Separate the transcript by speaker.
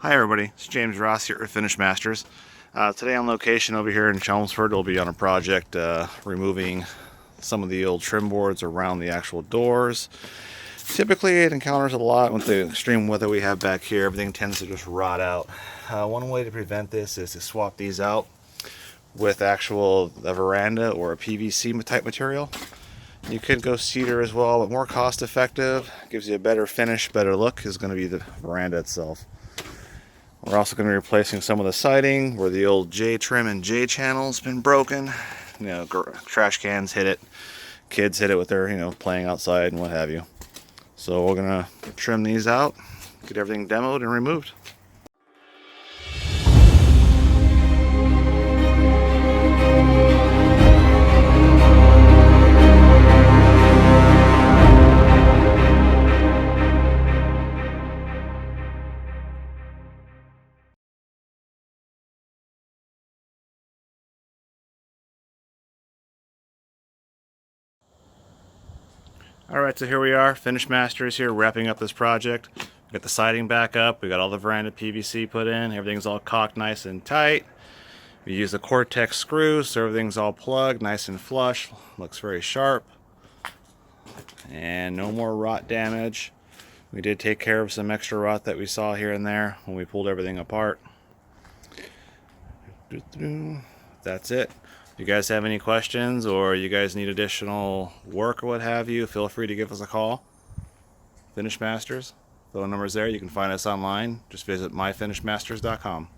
Speaker 1: Hi everybody, it's James Ross here at Finish Masters. Today on location over here in Chelmsford, we'll be on a project removing some of the old trim boards around the actual doors. Typically it encounters a lot with the extreme weather we have back here. Everything tends to just rot out. One way to prevent this is to swap these out with a veranda or a PVC type material. You could go cedar as well, but more cost effective, gives you a better finish, better look, is going to be the veranda itself. We're also going to be replacing some of the siding where the old J trim and J channel's been broken. You know, trash cans hit it, kids hit it with their, playing outside and what have you. So we're going to trim these out, get everything demoed and removed. Alright, so here we are, Finish Masters here, wrapping up this project. We got the siding back up, we got all the Veranda PVC put in, everything's all caulked nice and tight. We use the Cortex screws, so everything's all plugged, nice and flush, looks very sharp. And no more rot damage. We did take care of some extra rot that we saw here and there when we pulled everything apart. That's it. If you guys have any questions or you guys need additional work or what have you, feel free to give us a call. Finish Masters. Phone number's there. You can find us online. Just visit myfinishmasters.com.